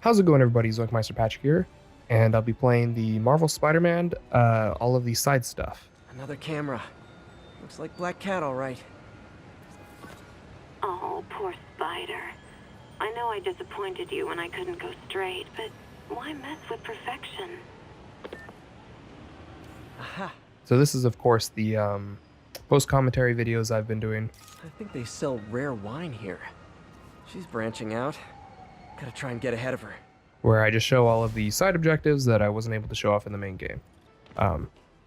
How's it going, everybody? Zoic Meister Patrick here, and I'll be playing the Marvel Spider-Man, all of the side stuff. Another camera. Looks like Black Cat, all right. Oh, poor Spider. I know I disappointed you when I couldn't go straight, but why mess with perfection? Aha. So this is, of course, the post-commentary videos I've been doing. I think they sell rare wine here. She's branching out. Gotta try and get ahead of her. Where I just show all of the side objectives that I wasn't able to show off in the main game.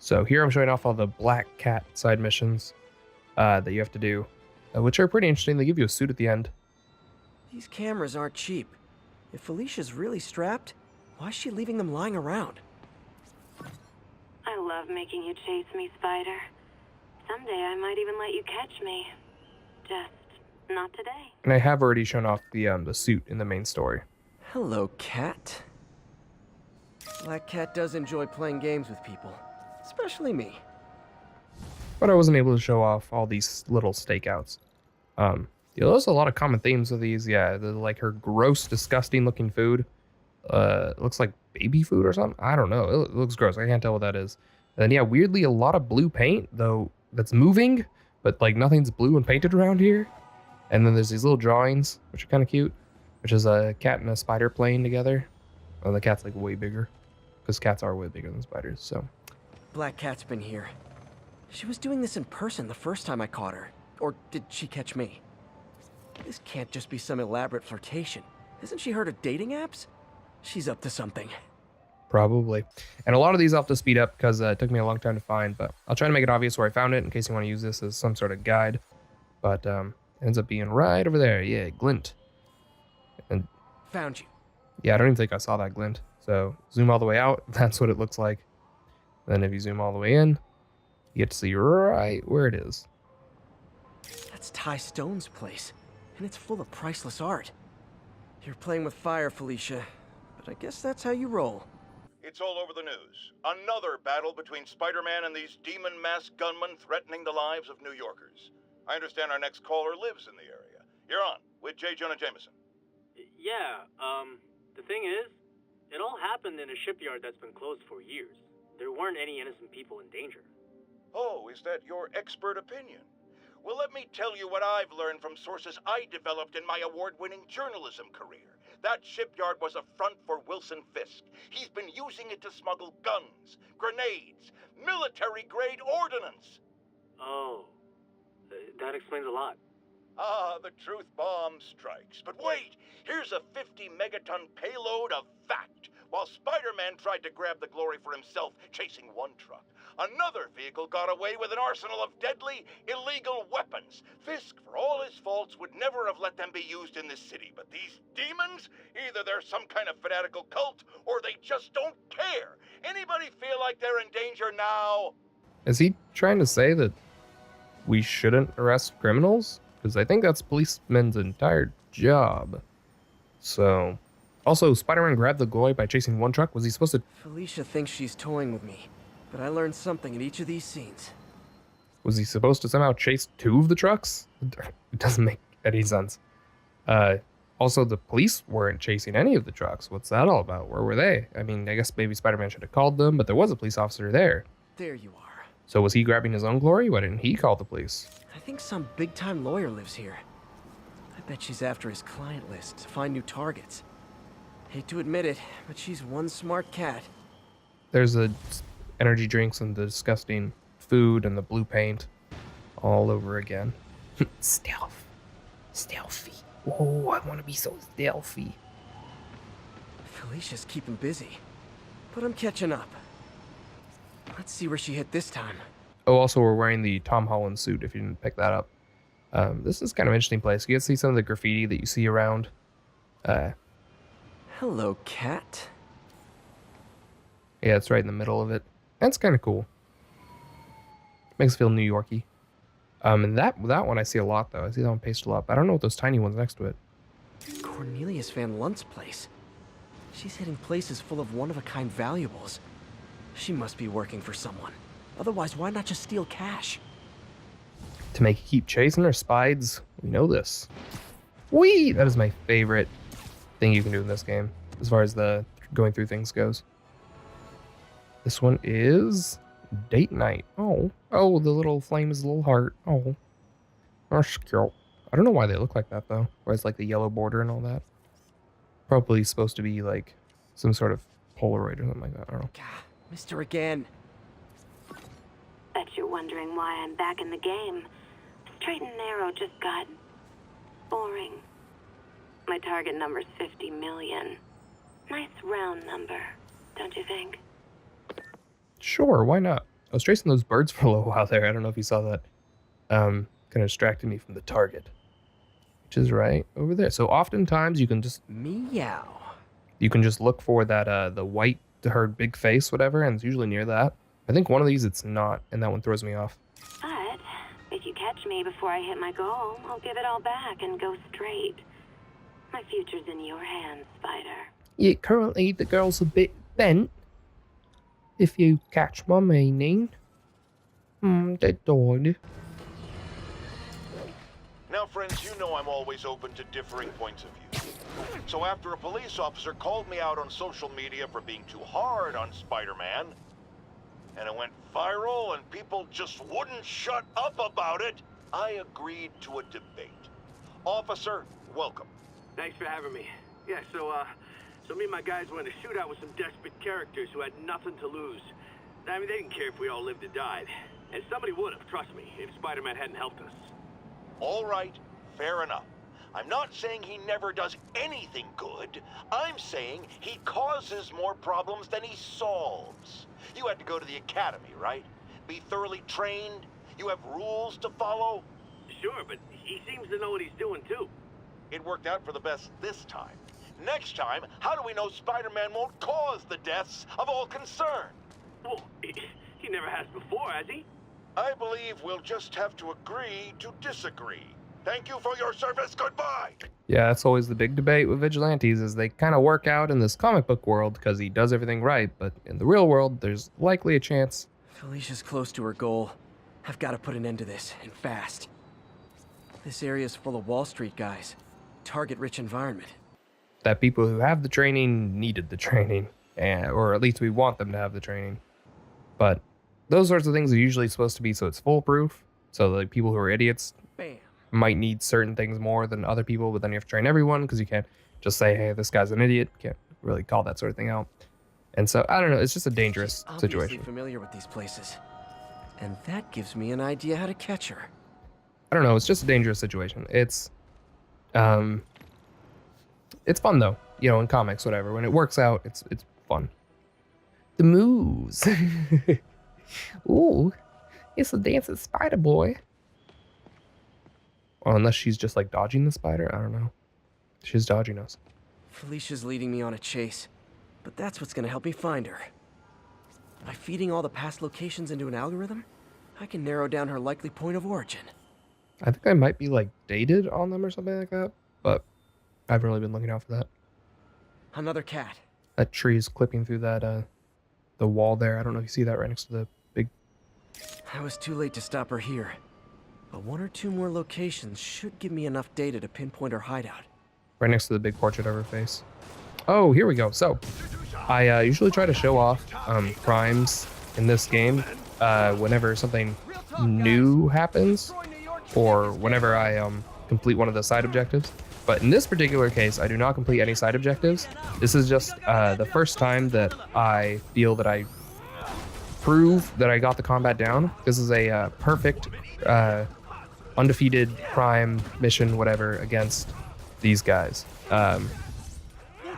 So here I'm showing off all the Black Cat side missions that you have to do, which are pretty interesting. They give you a suit at the end. These cameras aren't cheap. If Felicia's really strapped, why is she leaving them lying around? I love making you chase me, Spider. Someday I might even let you catch me. Just not today. And I have already shown off the suit in the main story. Hello, Cat. Black Cat does enjoy playing games with people, especially me. But I wasn't able to show off all these little stakeouts. There's a lot of common themes with these. Yeah, like her gross, disgusting looking food. It looks like baby food or something. I don't know. It looks gross. I can't tell what that is. And yeah, weirdly, a lot of blue paint, though, that's moving, but like nothing's blue and painted around here. And then there's these little drawings, which are kind of cute, which is a cat and a spider playing together. Oh, the cat's like way bigger, because cats are way bigger than spiders, so. Black Cat's been here. She was doing this in person the first time I caught her. Or did she catch me? This can't just be some elaborate flirtation. Hasn't she heard of dating apps? She's up to something. Probably. And a lot of these I'll have to speed up because it took me a long time to find, but I'll try to make it obvious where I found it in case you want to use this as some sort of guide. But it ends up being right over there. Yeah, glint. And Found you. yeah, I don't even think I saw that glint. So zoom all the way out. That's what it looks like. Then if you zoom all the way in, you get to see right where it is. That's Ty Stone's place, and it's full of priceless art. You're playing with fire, Felicia, but I guess that's how you roll. It's all over the news. Another battle between Spider-Man and these demon-masked gunmen threatening the lives of New Yorkers. I understand our next caller lives in the area. You're on with J. Jonah Jameson. Yeah, the thing is, it all happened in a shipyard that's been closed for years. There weren't any innocent people in danger. Oh, is that your expert opinion? Well, let me tell you what I've learned from sources I developed in my award-winning journalism career. That shipyard was a front for Wilson Fisk. He's been using it to smuggle guns, grenades, military-grade ordnance. Oh, that explains a lot. Ah, the truth bomb strikes. But wait, here's a 50-megaton payload of fact. While Spider-Man tried to grab the glory for himself chasing one truck, another vehicle got away with an arsenal of deadly, illegal weapons. Fisk, for all his faults, would never have let them be used in this city. But these demons, either they're some kind of fanatical cult, or they just don't care. Anybody feel like they're in danger now? Is he trying to say that we shouldn't arrest criminals? Because I think that's policemen's entire job. So, also, Spider-Man grabbed the glory by chasing one truck. Was he supposed to? Felicia thinks she's toying with me, but I learned something in each of these scenes. Was he supposed to somehow chase two of the trucks? It doesn't make any sense. Also, the police weren't chasing any of the trucks. What's that all about? Where were they? I mean, I guess maybe Spider-Man should have called them, but there was a police officer there. There you are. So was he grabbing his own glory? Why didn't he call the police? I think some big-time lawyer lives here. I bet she's after his client list to find new targets. Hate to admit it, but she's one smart cat. There's the energy drinks and the disgusting food and the blue paint all over again. Stealth. Stealthy. Oh, I want to be so stealthy. Felicia's keeping busy, but I'm catching up. Let's see where she hit this time. Oh, also, we're wearing the Tom Holland suit, if you didn't pick that up. This is kind of an interesting place. You get to see some of the graffiti that you see around. Hello, cat. Yeah, it's right in the middle of it. That's kind of cool. Makes it feel New Yorky. And that one I see a lot, though. I see that one pasted a lot, but I don't know what those tiny ones next to it. Cornelius Van Lunt's place. She's hitting places full of one-of-a-kind valuables. She must be working for someone. Otherwise, why not just steal cash? To make you keep chasing her, Spides. We know this. Whee! That is my favorite thing you can do in this game. as far as the going through things goes. This one is date night. Oh, the little flame is a little heart. Oh, that's cute. I don't know why they look like that though. Why it's like the yellow border and all that. Probably supposed to be like some sort of Polaroid or something like that. I don't know. Gah, Mister again. Bet you're wondering why I'm back in the game. Straight and narrow just got boring. My target number's 50 million. Nice round number, don't you think? Sure, why not? I was tracing those birds for a little while there. I don't know if you saw that. Kind of distracted me from the target, which is right over there. So oftentimes you can just Meow. look for that the white to her big face, whatever, and it's usually near that. I think one of these it's not, and that one throws me off. But if you catch me before I hit my goal, I'll give it all back and go straight. My future's in your hands, Spider. Yeah, currently the girl's a bit bent. If you catch my meaning. They died. Now, friends, you know I'm always open to differing points of view. So after a police officer called me out on social media for being too hard on Spider-Man, and it went viral and people just wouldn't shut up about it, I agreed to a debate. Officer, welcome. Thanks for having me. Yeah, so me and my guys went in a shootout with some desperate characters who had nothing to lose. I mean, they didn't care if we all lived or died. And somebody would have, trust me, if Spider-Man hadn't helped us. All right, fair enough. I'm not saying he never does anything good. I'm saying he causes more problems than he solves. You had to go to the academy, right? Be thoroughly trained? You have rules to follow? Sure, but he seems to know what he's doing, too. It worked out for the best this time. Next time, how do we know Spider-Man won't cause the deaths of all concerned? Well, he never has before, has he? I believe we'll just have to agree to disagree. Thank you for your service. Goodbye. Yeah, that's always the big debate with vigilantes is they kind of work out in this comic book world because he does everything right, but in the real world, there's likely a chance. Felicia's close to her goal. I've got to put an end to this, and fast. This area's full of Wall Street guys. Target-rich environment. That people who have the training needed the training, or at least we want them to have the training. But those sorts of things are usually supposed to be so it's foolproof. So like people who are idiots Bam. might need certain things more than other people, but then you have to train everyone because you can't just say, hey, this guy's an idiot. You can't really call that sort of thing out. And so, I don't know, it's just a dangerous She's obviously situation. familiar with these places. And that gives me an idea how to catch her. I don't know, it's just a dangerous situation. It's fun though, you know, in comics, whatever. When it works out, it's fun. The moves. Ooh, it's a dancing spider boy. Well, unless she's just like dodging the spider, I don't know. She's dodging us. Felicia's leading me on a chase, but that's what's gonna help me find her. By feeding all the past locations into an algorithm, I can narrow down her likely point of origin. I think I might be like dated on them or something like that, but I haven't really been looking out for that. Another cat. That tree is clipping through that the wall there. I don't know if you see that right next to the big. I was too late to stop her here, but one or two more locations should give me enough data to pinpoint her hideout. Right next to the big portrait of her face. Oh, here we go. So, I usually try to show off crimes in this game whenever something new happens, or whenever I complete one of the side objectives. But in this particular case, I do not complete any side objectives. This is just the first time that I feel that I prove that I got the combat down. This is a perfect, undefeated crime mission, whatever, against these guys.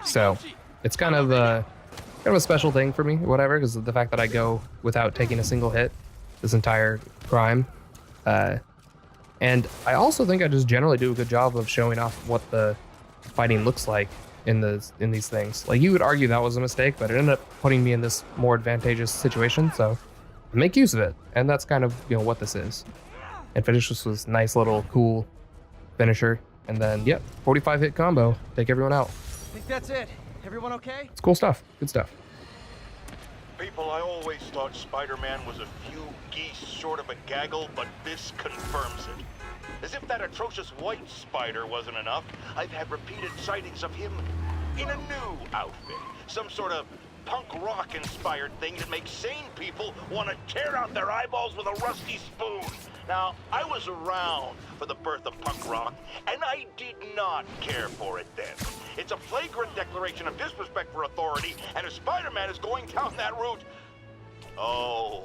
So it's kind of a special thing for me, whatever, because of the fact that I go without taking a single hit this entire crime. And I also think I just generally do a good job of showing off what the fighting looks like in these things. Like, you would argue that was a mistake, but it ended up putting me in this more advantageous situation, so I make use of it. And that's kind of, you know, what this is. And finish this with nice little cool finisher. And then, yep, 45 hit combo. Take everyone out. I think that's it. Everyone okay? It's cool stuff. Good stuff. People, I always thought Spider-Man was a few geese short of a gaggle, but this confirms it. As if that atrocious white spider wasn't enough, I've had repeated sightings of him in a new outfit. Some sort of punk rock inspired thing that makes sane people want to tear out their eyeballs with a rusty spoon. Now, I was around for the birth of punk rock, and I did not care for it then. It's a flagrant declaration of disrespect for authority, and if Spider-Man is going down that route... Oh,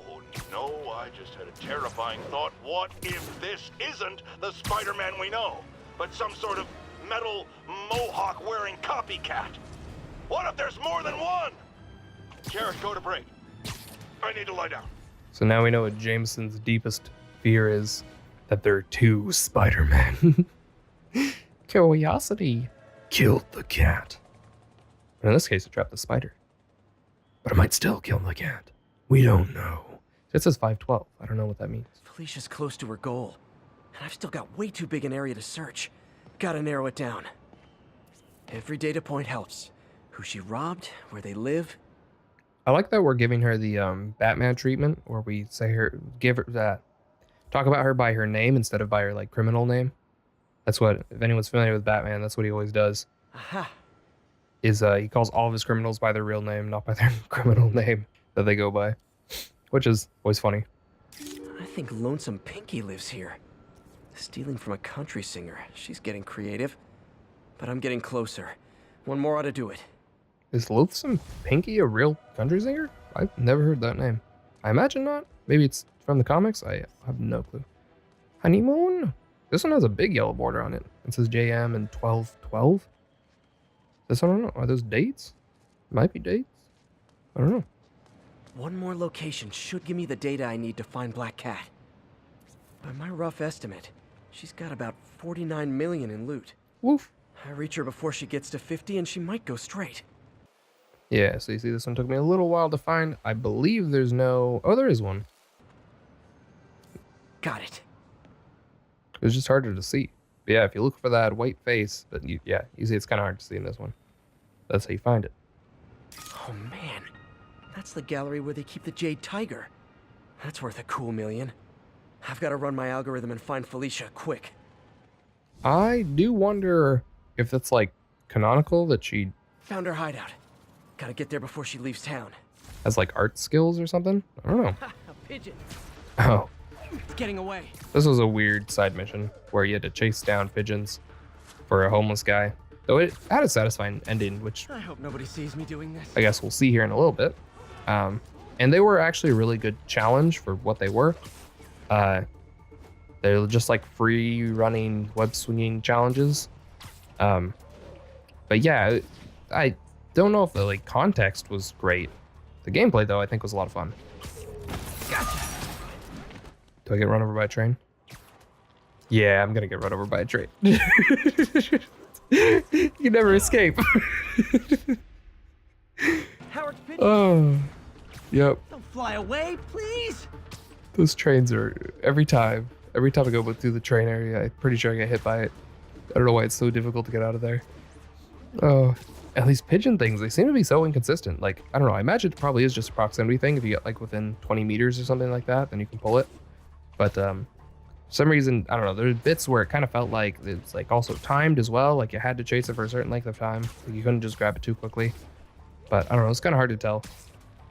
no, I just had a terrifying thought. What if this isn't the Spider-Man we know, but some sort of metal mohawk-wearing copycat? What if there's more than one? Jared, go to break. I need to lie down. So now we know what Jameson's deepest fear is, that there are two Spider-Men. Curiosity killed the cat. But in this case, it trapped the spider. But it might still kill the cat. We don't know. It says 512. I don't know what that means. Felicia's close to her goal, and I've still got way too big an area to search. Gotta narrow it down. Every data point helps. Who she robbed, where they live. I like that we're giving her the Batman treatment, where we say give her that, talk about her by her name instead of by her like criminal name. That's what, if anyone's familiar with Batman, that's what he always does. Aha. Is he calls all of his criminals by their real name, not by their criminal name that they go by, which is always funny. I think Lonesome Pinky lives here. Stealing from a country singer. She's getting creative. But I'm getting closer. One more ought to do it. Is Loathsome Pinky a real country singer? I've never heard that name. I imagine not. Maybe it's from the comics. I have no clue. Honeymoon? This one has a big yellow border on it. It says JM and 1212. This one, I don't know. Are those dates? Might be dates. I don't know. One more location should give me the data I need to find Black Cat. By my rough estimate, she's got about 49 million in loot. Woof. I reach her before she gets to 50 and she might go straight. Yeah, so you see this one took me a little while to find. I believe there's no... Oh, there is one. Got it. It was just harder to see. But yeah, if you look for that white face, but you see it's kind of hard to see in this one. That's how you find it. Oh man, that's the gallery where they keep the Jade Tiger. That's worth a cool million. I've got to run my algorithm and find Felicia quick. I do wonder if that's like canonical, that she Found her hideout. Gotta get there before she leaves town. has like art skills or something. I don't know. A pigeon. Oh, It's getting away. this was a weird side mission where you had to chase down pigeons for a homeless guy. Though it had a satisfying ending, which I hope nobody sees me doing this. I guess we'll see here in a little bit. And they were actually a really good challenge for what they were. They're just like free running web swinging challenges. But yeah, I don't know if the like context was great. The gameplay though, I think was a lot of fun. Gotcha. Do I get run over by a train? Yeah, I'm gonna get run over by a train. You never escape. Howard's pigeon. Oh, yep. Don't fly away, please. Those trains are every time I go through the train area, I'm pretty sure I get hit by it. I don't know why it's so difficult to get out of there. Oh, and these pigeon things, they seem to be so inconsistent. Like, I don't know, I imagine it probably is just a proximity thing. If you get like within 20 meters or something like that, then you can pull it. But for some reason, I don't know, there's bits where it kind of felt like it's like also timed as well. Like you had to chase it for a certain length of time. Like you couldn't just grab it too quickly. But I don't know, it's kind of hard to tell.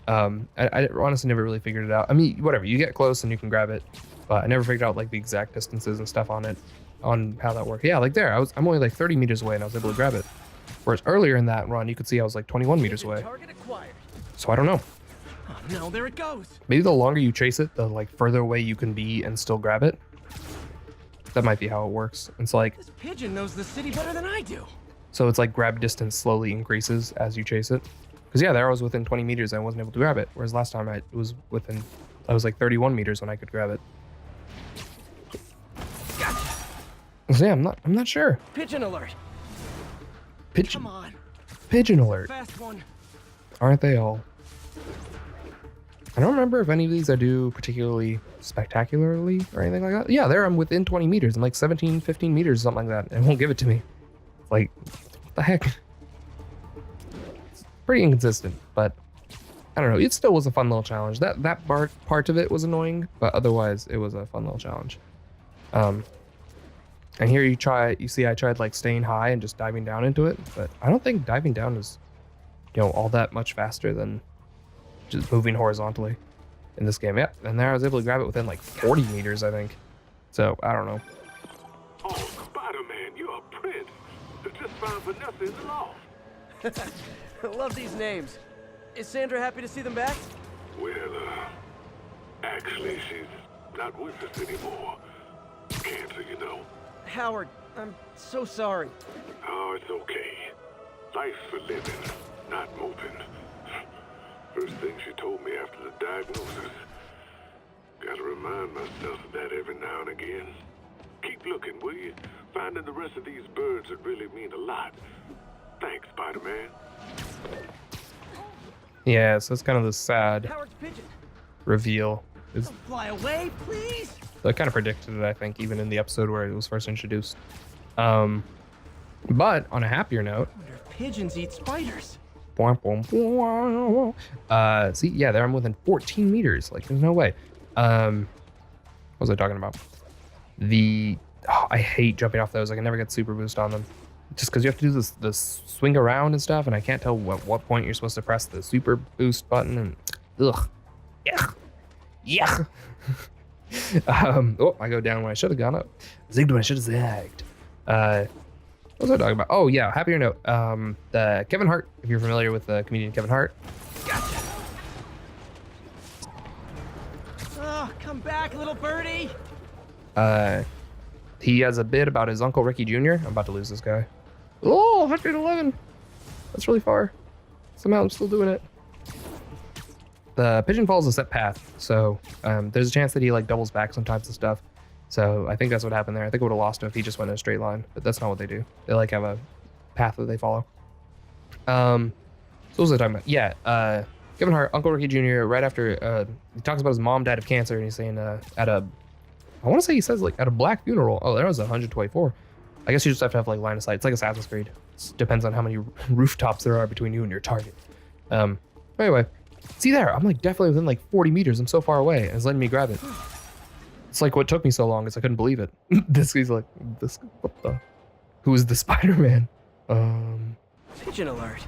I honestly never really figured it out. I mean, whatever, you get close and you can grab it, but I never figured out like the exact distances and stuff on it, on how that worked. Yeah, like there, I'm only like 30 meters away and I was able to grab it. Whereas earlier in that run, you could see I was like 21 meters away. Target acquired. So I don't know. Oh no, there it goes. Maybe the longer you chase it, the like further away you can be and still grab it. That might be how it works. It's like, This pigeon knows the city better than I do. so it's like grab distance slowly increases as you chase it. Because yeah, there I was within 20 meters and I wasn't able to grab it. Whereas last time I was like 31 meters when I could grab it. Gotcha. So yeah, I'm not sure. Pigeon alert. Pigeon, Come on. pigeon alert. Fast one. Aren't they all? I don't remember if any of these I do particularly spectacularly or anything like that. Yeah, there I'm within 20 meters. I'm like 17, 15 meters, something like that. And it won't give it to me. Like, what the heck? It's pretty inconsistent, but I don't know. It still was a fun little challenge. That part of it was annoying, but otherwise it was a fun little challenge. And here you see I tried like staying high and just diving down into it, but I don't think diving down is, all that much faster than just moving horizontally in this game. Yeah, and there I was able to grab it within like 40 meters, I think. So, I don't know. Oh, Spider-Man, you're a prince. Just found Vanessa in the loft. I love these names. Is Sandra happy to see them back? Well, actually, she's not with us anymore. Cancer, you know. Howard, I'm so sorry. Oh, it's okay. Life's for living, not moving. First thing she told me after the diagnosis. Gotta remind myself of that every now and again. Keep looking, will you? Finding the rest of these birds would really mean a lot. Thanks, Spider-Man. Yeah, so it's kind of the sad Howard's pigeon. reveal. Don't fly away, please. I kind of predicted it, I think, even in the episode where it was first introduced. But on a happier note, I wonder if pigeons eat spiders. See, yeah, there I'm within 14 meters. Like, there's no way. What was I talking about? I hate jumping off those. I can never get super boost on them. Just because you have to do this swing around and stuff, and I can't tell what point you're supposed to press the super boost button. And ugh, yeah. I go down when I should have gone up. Zigged when I should have zagged. What was I talking about? Oh yeah, happier note. The Kevin Hart, if you're familiar with the comedian Kevin Hart. Gotcha. Oh, come back, little birdie. He has a bit about his uncle Ricky Jr. I'm about to lose this guy. Oh, 111. That's really far. Somehow I'm still doing it. The pigeon follows a set path, so there's a chance that he like doubles back sometimes and stuff. So I think that's what happened there. I think I would have lost him if he just went in a straight line, but that's not what they do. They like have a path that they follow. So what was I talking about? Yeah, Kevin Hart, Uncle Ricky Jr. Right after he talks about his mom died of cancer, and he's saying I want to say he says like at a black funeral. Oh, there was 124. I guess you just have to have like line of sight. It's like Assassin's Creed. It depends on how many rooftops there are between you and your target. Anyway, see there, I'm like definitely within like 40 meters. I'm so far away, and it's letting me grab it. It's like what took me so long is I couldn't believe it. This guy's like, who is the Spider-Man? Pigeon alert.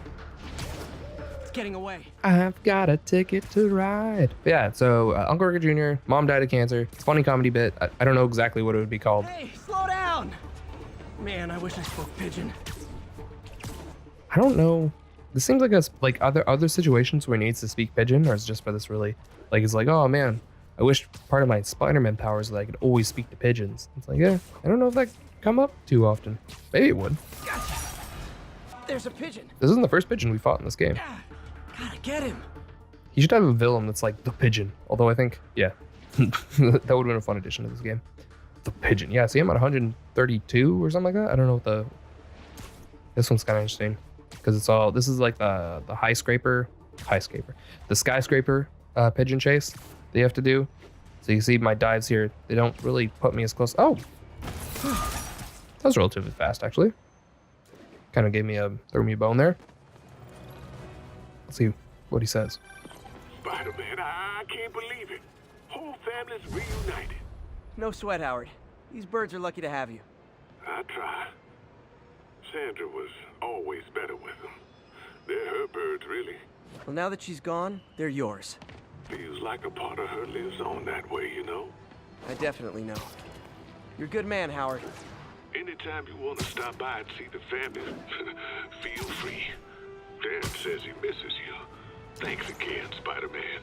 It's getting away. I've got a ticket to ride. But yeah, so Uncle Ricky Jr., mom died of cancer. It's a funny comedy bit. I don't know exactly what it would be called. Hey, slow down. Man, I wish I spoke pigeon. I don't know. This seems like like other situations where he needs to speak pigeon, or it's just for this really, like, it's like, oh man, I wish part of my Spider-Man powers that I could always speak to pigeons. It's like, yeah, I don't know if that come up too often. Maybe it would. Gotcha. There's a pigeon. This isn't the first pigeon we fought in this game. Gotta get him. He should have a villain that's like the pigeon. Although I think, yeah, that would have been a fun addition to this game. The pigeon. Yeah, see him at 132 or something like that. I don't know what this one's kind of interesting because it's all, this is like the the skyscraper pigeon chase that you have to do. So you see my dives here, they don't really put me as close. Oh, that was relatively fast actually. Kind of threw me a bone there. Let's see what he says. Spider-Man, I can't believe it. Whole family's reunited. No sweat, Howard. These birds are lucky to have you. I try. Sandra was always better with them. They're her birds, really. Well, now that she's gone, they're yours. Feels like a part of her lives on that way, you know? I definitely know. You're a good man, Howard. Anytime you want to stop by and see the family, feel free. Dan says he misses you. Thanks again, Spider-Man.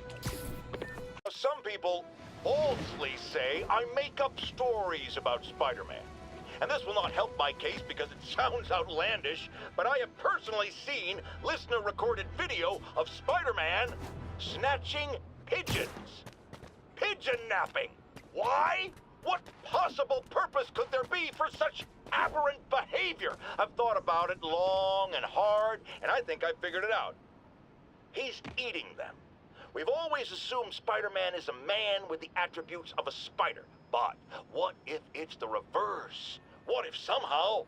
Some people falsely say I make up stories about Spider-Man. And this will not help my case because it sounds outlandish, but I have personally seen listener-recorded video of Spider-Man snatching pigeons. Pigeon napping. Why? What possible purpose could there be for such aberrant behavior? I've thought about it long and hard, and I think I figured it out. He's eating them. We've always assumed Spider-Man is a man with the attributes of a spider. But what if it's the reverse? What if somehow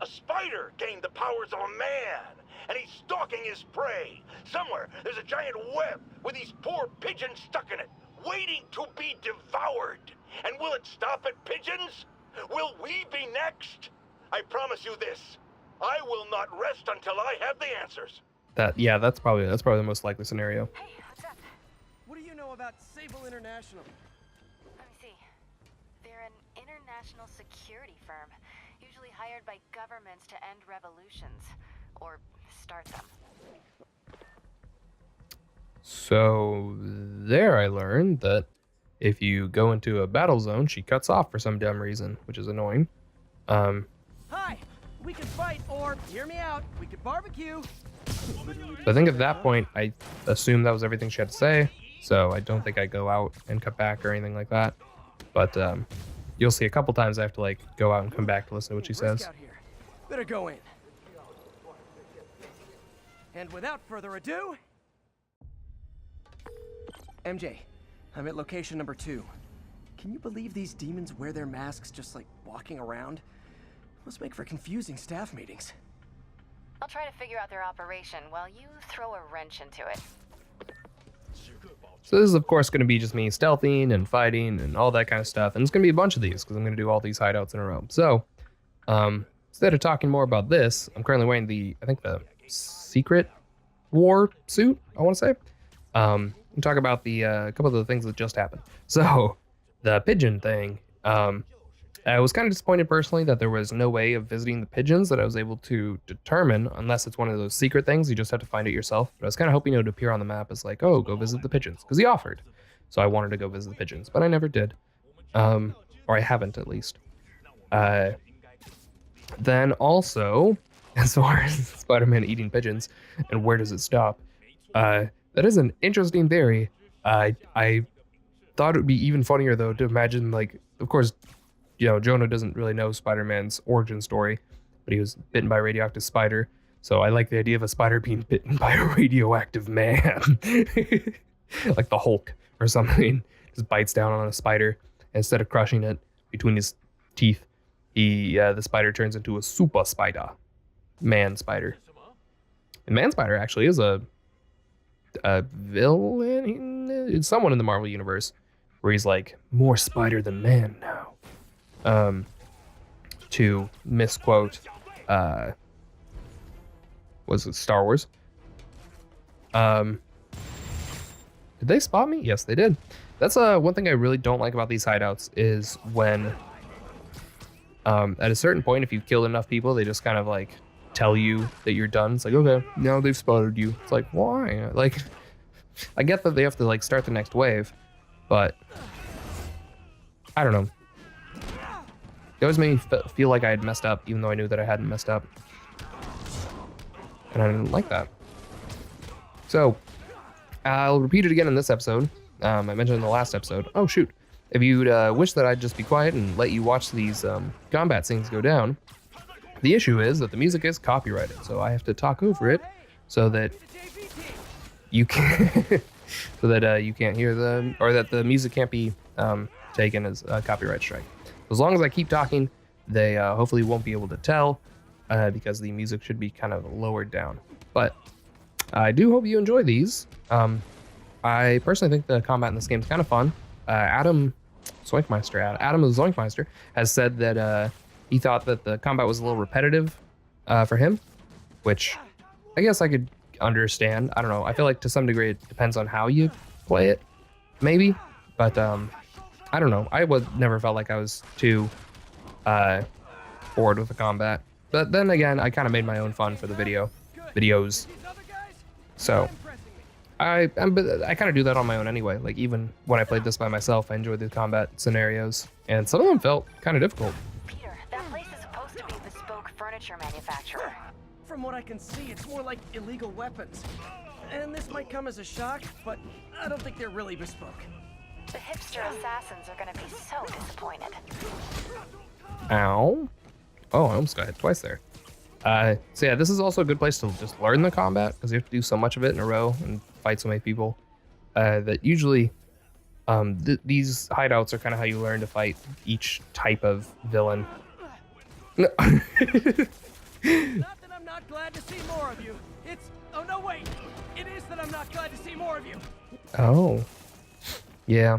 a spider gained the powers of a man and he's stalking his prey? Somewhere there's a giant web with these poor pigeons stuck in it, waiting to be devoured. And will it stop at pigeons? Will we be next? I promise you this. I will not rest until I have the answers. Yeah, that's probably the most likely scenario. Hey, what's up? What do you know about Sable International? Let me see. They're an international security firm, usually hired by governments to end revolutions, or start them. So there I learned that if you go into a battle zone, she cuts off for some dumb reason, which is annoying. Hi! We can fight, or, hear me out, we could barbecue. So I think at that point, I assumed that was everything she had to say. So I don't think I go out and come back or anything like that. But you'll see a couple times I have to like go out and come back to listen to what she says. Out here. Better go in. And without further ado, MJ, I'm at location number 2. Can you believe these demons wear their masks just like walking around? Must make for confusing staff meetings. I'll try to figure out their operation while you throw a wrench into it. So this is of course going to be just me stealthing and fighting and all that kind of stuff. And it's going to be a bunch of these because I'm going to do all these hideouts in a row. So instead of talking more about this, I'm currently wearing I think the secret war suit, I want to say. And talk about a couple of the things that just happened. So the pigeon thing, I was kind of disappointed personally that there was no way of visiting the pigeons that I was able to determine, unless it's one of those secret things, you just have to find it yourself. But I was kind of hoping it would appear on the map as like, oh, go visit the pigeons, because he offered. So I wanted to go visit the pigeons, but I never did. Or I haven't, at least. Then also, as far as Spider-Man eating pigeons, and where does it stop? That is an interesting theory. I thought it would be even funnier, though, to imagine, like, of course, you know, Jonah doesn't really know Spider-Man's origin story, but he was bitten by a radioactive spider. So I like the idea of a spider being bitten by a radioactive man. Like the Hulk or something. Just bites down on a spider. And instead of crushing it between his teeth, the spider turns into a super spider. Man spider. And Man Spider actually is a villain. It's someone in the Marvel universe where he's like more spider than man now. To misquote, was it Star Wars? Did they spot me? Yes, they did. That's one thing I really don't like about these hideouts is when, at a certain point, if you've killed enough people, they just kind of like tell you that you're done. It's like, okay, now they've spotted you. It's like, why? Like, I get that they have to like start the next wave, but I don't know. It always made me feel like I had messed up, even though I knew that I hadn't messed up. And I didn't like that. So, I'll repeat it again in this episode. I mentioned in the last episode. Oh, shoot. If you'd wish that I'd just be quiet and let you watch these combat scenes go down, the issue is that the music is copyrighted. So I have to talk over it so that you can so that you can't hear them, or that the music can't be taken as a copyright strike. As long as I keep talking, they hopefully won't be able to tell because the music should be kind of lowered down. But I do hope you enjoy these. I personally think the combat in this game is kind of fun. Adam the Zoinkmeister, has said that he thought that the combat was a little repetitive for him, which I guess I could understand. I don't know. I feel like to some degree it depends on how you play it, maybe. But I don't know. I never felt like I was too bored with the combat. But then again, I kind of made my own fun for the videos. So I kind of do that on my own anyway. Like even when I played this by myself, I enjoyed the combat scenarios, and some of them felt kind of difficult. Peter, that place is supposed to be a bespoke furniture manufacturer. From what I can see, it's more like illegal weapons. And this might come as a shock, but I don't think they're really bespoke. The hipster assassins are gonna be so disappointed. Ow. Oh, I almost got hit twice there. So yeah, this is also a good place to just learn the combat, because you have to do so much of it in a row and fight so many people that usually these hideouts are kind of how you learn to fight each type of villain. No. Not that I'm not glad to see more of you. It's... Oh, no, wait. It is that I'm not glad to see more of you. Oh. Yeah.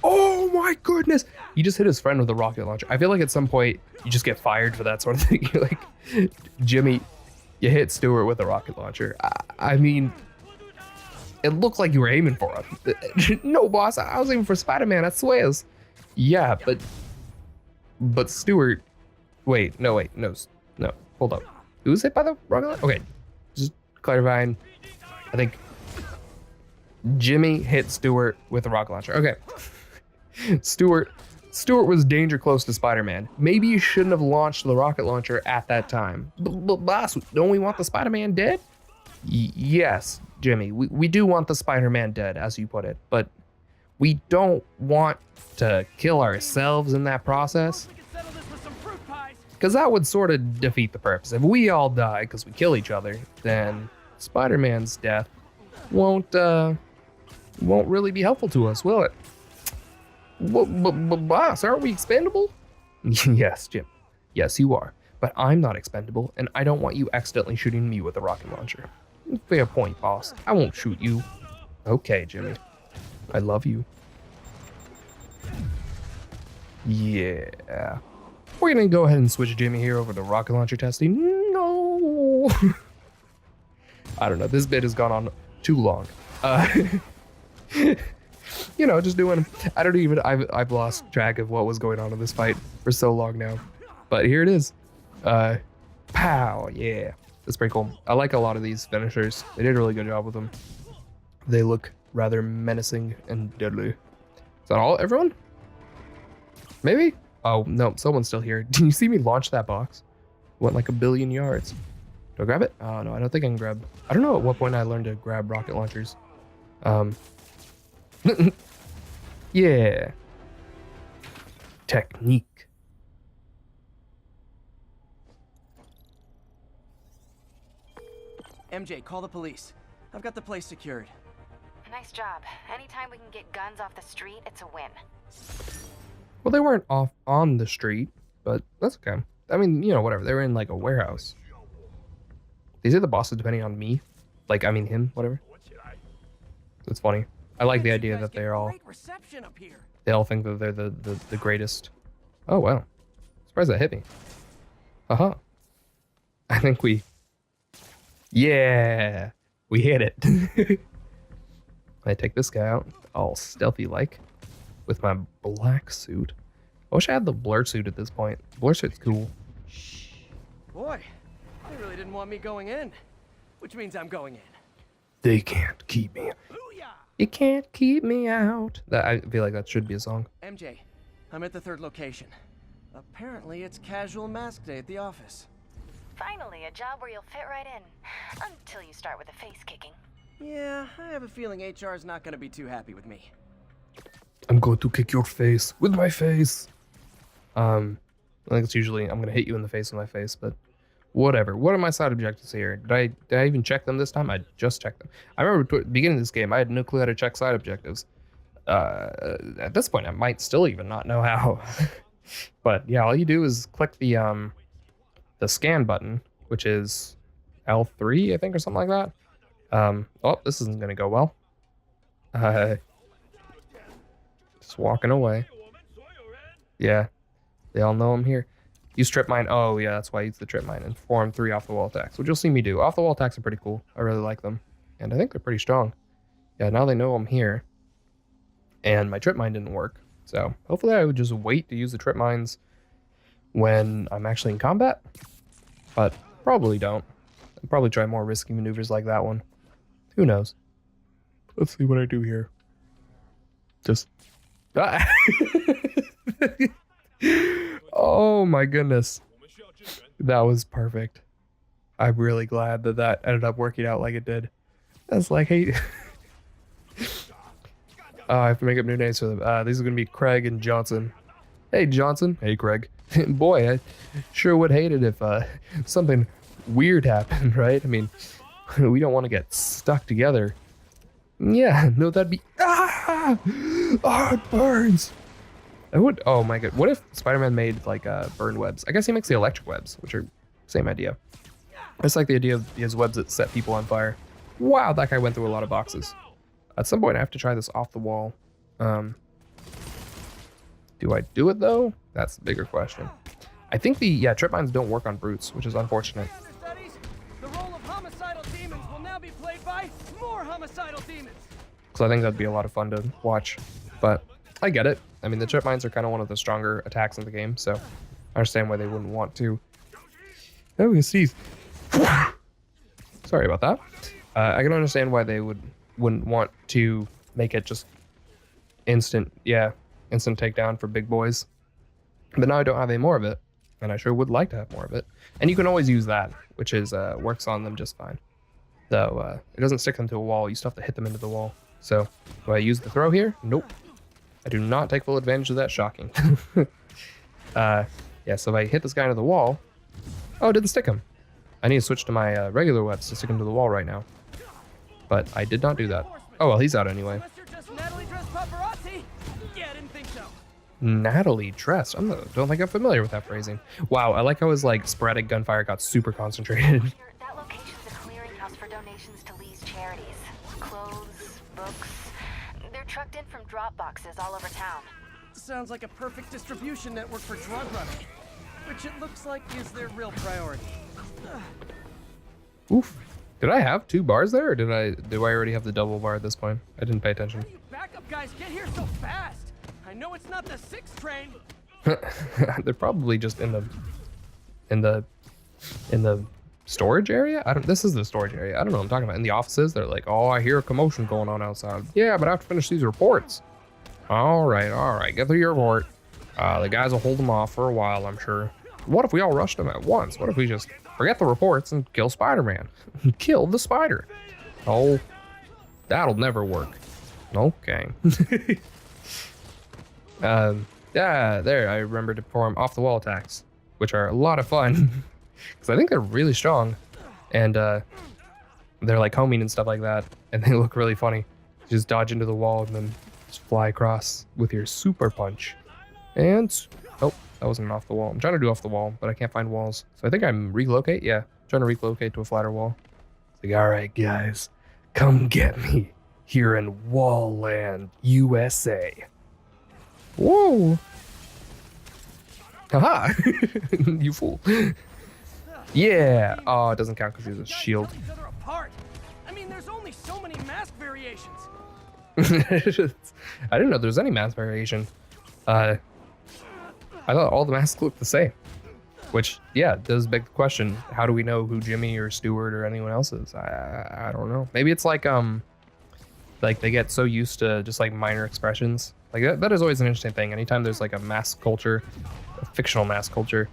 Oh, Oh my goodness. He just hit his friend with a rocket launcher. I feel like at some point you just get fired for that sort of thing. You're like, Jimmy, you hit Stewart with a rocket launcher. I mean, it looked like you were aiming for him. No, boss, I was aiming for Spider-Man, I swear. Yeah, but Stewart, wait, no, hold up. Who was hit by the rocket launcher? Okay, just clarifying. I think Jimmy hit Stewart with a rocket launcher. Okay. Stewart was danger close to Spider-Man. Maybe you shouldn't have launched the rocket launcher at that time. But boss, don't we want the Spider-Man dead? Yes, Jimmy, we do want the Spider-Man dead, as you put it, but we don't want to kill ourselves in that process. Because that would sort of defeat the purpose. If we all die because we kill each other, then Spider-Man's death won't really be helpful to us, will it? But boss, aren't we expendable? Yes, Jim. Yes, you are. But I'm not expendable, and I don't want you accidentally shooting me with a rocket launcher. Fair point, boss. I won't shoot you. Okay, Jimmy. I love you. Yeah. We're gonna go ahead and switch Jimmy here over to rocket launcher testing. No. I don't know. This bit has gone on too long. You know, just doing. I've lost track of what was going on in this fight for so long now. But here it is. Pow. Yeah. That's pretty cool. I like a lot of these finishers. They did a really good job with them. They look rather menacing and deadly. Is that all, everyone? Maybe? Oh, no, someone's still here. Did you see me launch that box? Went like 1 billion yards. Do I grab it? Oh, no, I don't think I can grab. I don't know at what point I learned to grab rocket launchers. Yeah. Technique. MJ, call the police. I've got the place secured. Nice job. Anytime we can get guns off the street, it's a win. Well, they weren't off on the street, but that's okay. I mean, you know, whatever. They were in like a warehouse. These are the bosses depending on me. Like, I mean him, whatever. That's funny. I like the idea that they're all... They all think that they're the greatest. Oh, wow. Surprised that hit me. Uh-huh. I think we... Yeah! We hit it. I take this guy out, all stealthy-like, with my black suit. I wish I had the blur suit at this point. Blur suit's cool. Shh. Boy, they really didn't want me going in. Which means I'm going in. They can't keep me. You can't keep me out. I feel like that should be a song. MJ, I'm at the 3rd location. Apparently it's casual mask day at the office. Finally, a job where you'll fit right in. Until you start with the face kicking. Yeah, I have a feeling HR's not gonna be too happy with me. I'm going to kick your face with my face. I think it's usually I'm gonna hit you in the face with my face, but whatever. What are my side objectives here? Did I even check them this time? I just checked them. I remember at the beginning of this game, I had no clue how to check side objectives. At this point, I might still even not know how. But yeah, all you do is click the scan button, which is L3, I think, or something like that. Oh, this isn't gonna go well. Just walking away. Yeah, they all know I'm here. Use trip mine. Oh yeah, that's why I use the trip mine and form 3 off-the-wall attacks, which you'll see me do. Off-the-wall attacks are pretty cool. I really like them, and I think they're pretty strong. Yeah, now they know I'm here, and my trip mine didn't work. So hopefully I would just wait to use the trip mines when I'm actually in combat, but probably don't. I'll probably try more risky maneuvers like that one. Who knows? Let's see what I do here. Just... Ah. Oh my goodness. That was perfect. I'm really glad that that ended up working out like it did. That's like, hey... I have to make up new names for them. These are going to be Craig and Johnson. Hey, Johnson. Hey, Craig. Boy, I sure would hate it if something weird happened, right? I mean, we don't want to get stuck together. Yeah, no, that'd be... Ah! Oh, it burns! I would... Oh my god. What if Spider-Man made, like, burn webs? I guess he makes the electric webs, which are same idea. I just like the idea of his webs that set people on fire. Wow, that guy went through a lot of boxes. At some point, I have to try this off the wall. Do I do it though? That's the bigger question. I think the trip mines don't work on brutes, which is unfortunate. The role of homicidal demons will now be played by more homicidal demons. So I think that'd be a lot of fun to watch. But I get it. I mean, the trip mines are kind of one of the stronger attacks in the game, so I understand why they wouldn't want to. Oh, you see. Sorry about that. I can understand why they wouldn't want to make it just instant takedown for big boys. But now I don't have any more of it, and I sure would like to have more of it. And you can always use that, which is works on them just fine. Though it doesn't stick them to a wall. You still have to hit them into the wall. So do I use the throw here? Nope. I do not take full advantage of that. Shocking. Yeah, so if I hit this guy into the wall... Oh, it didn't stick him. I need to switch to my regular webs to stick him to the wall right now. But I did not do that. Oh, well, he's out anyway. Unless you're just Natalie dressed paparazzi? Yeah, I didn't think so. Natalie dressed? Don't think I'm familiar with that phrasing. Wow, I like how his like sporadic gunfire got super concentrated. That location's a clearinghouse for donations to Lee's charities. Clothes, books. They're trucked in from drop boxes all over town. Sounds like a perfect distribution network for drug running, which it looks like is their real priority. Oof. Did I have 2 bars there, or do I already have the double bar at this point? I didn't pay attention. How do you backup guys get here so fast? I know it's not the 6 train. They're probably just in the storage area. This is the storage area. I don't know what I'm talking about. In the offices, they're like, oh, I hear a commotion going on outside. Yeah, but I have to finish these reports. All right, get through your report. The guys will hold them off for a while, I'm sure. What if we all rushed them at once? What if we just forget the reports and kill Spider-Man? Kill the spider. Oh, that'll never work. Okay. Yeah, there, I remember to perform off-the-wall attacks, which are a lot of fun, because I think they're really strong, and they're like homing and stuff like that, and they look really funny. You just dodge into the wall and then just fly across with your super punch. And, oh, that wasn't off the wall. I'm trying to do off the wall, but I can't find walls. So I think I'm relocate, yeah. I'm trying to relocate to a flatter wall. It's like, all right, guys, come get me here in Wall Land, USA. Whoa! Haha! You fool. Yeah! Oh, it doesn't count because he's a shield. Each other apart. I mean, there's only so many mask variations. I didn't know there was any mask variation. I thought all the masks looked the same. Which, yeah, does beg the question, how do we know who Jimmy or Stewart or anyone else is? I don't know. Maybe it's like they get so used to just like minor expressions. Like that is always an interesting thing. Anytime there's like a mask culture, a fictional mask culture,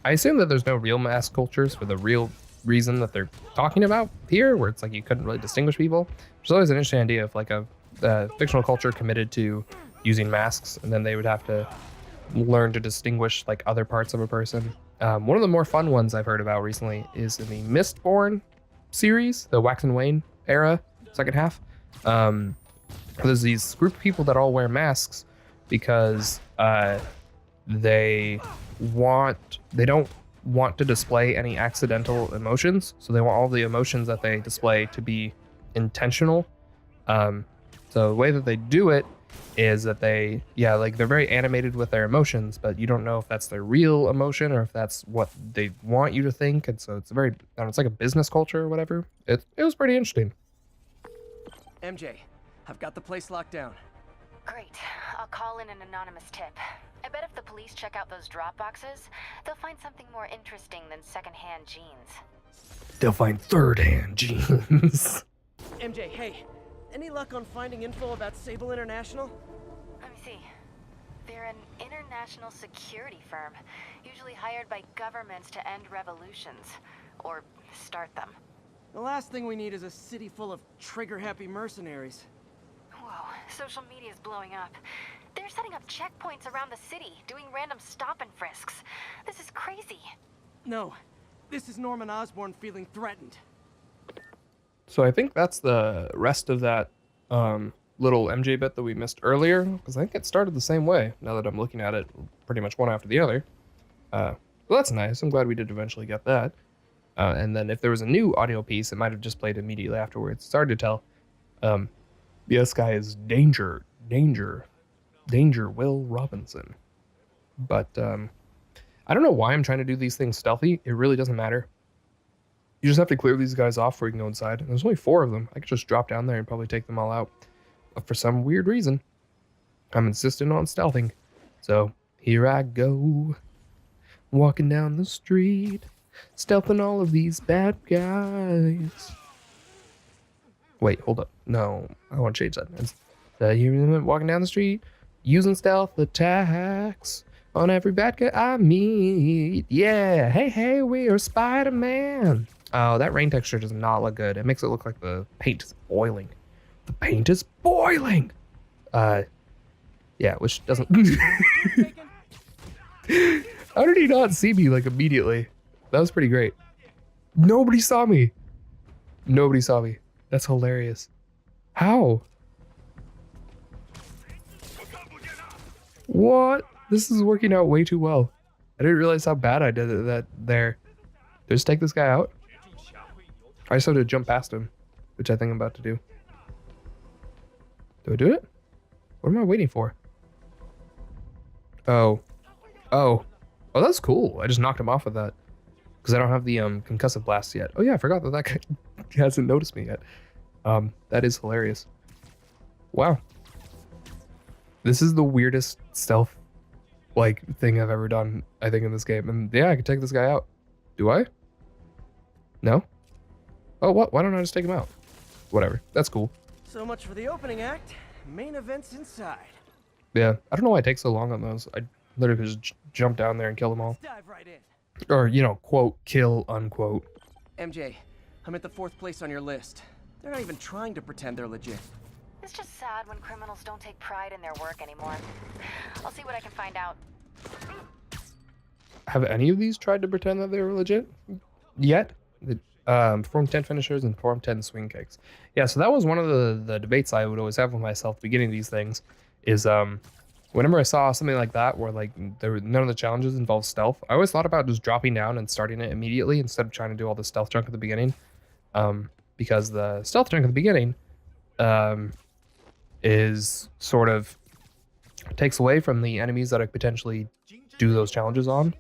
I assume that there's no real mask cultures for the real reason that they're talking about here, where it's like you couldn't really distinguish people. There's always an interesting idea of like a fictional culture committed to using masks, and then they would have to learn to distinguish like other parts of a person. One of the more fun ones I've heard about recently is in the Mistborn series, the Wax and Wayne era, second half. There's these group of people that all wear masks because they don't want to display any accidental emotions, so they want all the emotions that they display to be intentional. So the way that they do it is that they're very animated with their emotions, but you don't know if that's their real emotion or if that's what they want you to think. And so it's it's like a business culture or whatever. It was pretty interesting. MJ, I've got the place locked down. Great. I'll call in an anonymous tip. I bet if the police check out those drop boxes, they'll find something more interesting than secondhand jeans. They'll find third-hand jeans. MJ, hey, any luck on finding info about Sable International? Let me see. They're an international security firm, usually hired by governments to end revolutions, or start them. The last thing we need is a city full of trigger-happy mercenaries. Whoa, social media's blowing up. They're setting up checkpoints around the city, doing random stop and frisks. This is crazy. No, this is Norman Osborn feeling threatened. So I think that's the rest of that little MJ bit that we missed earlier, because I think it started the same way, now that I'm looking at it pretty much one after the other. Well, that's nice. I'm glad we did eventually get that. And then if there was a new audio piece, it might have just played immediately afterwards. It's hard to tell. This guy is danger. Danger, Will Robinson. But I don't know why I'm trying to do these things stealthy. It really doesn't matter. You just have to clear these guys off before you can go inside. And there's only 4 of them. I could just drop down there and probably take them all out. But for some weird reason, I'm insistent on stealthing. So here I go. Walking down the street. Stealthing all of these bad guys. Wait, hold up. No, I want to change that. You're walking down the street. Using stealth attacks. On every bad guy I meet. Yeah, hey, we are Spider-Man. Oh, that rain texture does not look good. It makes it look like the paint is boiling. The paint is boiling. Yeah, which doesn't. How did he not see me like immediately? That was pretty great. Nobody saw me. Nobody saw me. That's hilarious. How? What? This is working out way too well. I didn't realize how bad I did that there. Did I just take this guy out? I just have to jump past him, which I think I'm about to do. Do I do it? What am I waiting for? Oh, that's cool. I just knocked him off with that because I don't have the concussive blast yet. Oh yeah, I forgot that guy hasn't noticed me yet. That is hilarious. Wow. This is the weirdest stealth like thing I've ever done, I think, in this game. And yeah, I could take this guy out. Do I? No? Oh, what? Why don't I just take him out? Whatever. That's cool. So much for the opening act. Main event's inside. Yeah, I don't know why it takes so long on those. I literally just jump down there and kill them all. Let's dive right in. Or, you know, quote, kill, unquote. MJ, I'm at the 4th place on your list. They're not even trying to pretend they're legit. It's just sad when criminals don't take pride in their work anymore. I'll see what I can find out. Have any of these tried to pretend that they were legit yet? Form 10 finishers and Form 10 swing kicks. Yeah, so that was one of the debates I would always have with myself at the beginning of these things, is whenever I saw something like that where like none of the challenges involve stealth, I always thought about just dropping down and starting it immediately instead of trying to do all the stealth junk at the beginning. Because the stealth junk at the beginning is sort of takes away from the enemies that I potentially do those challenges on.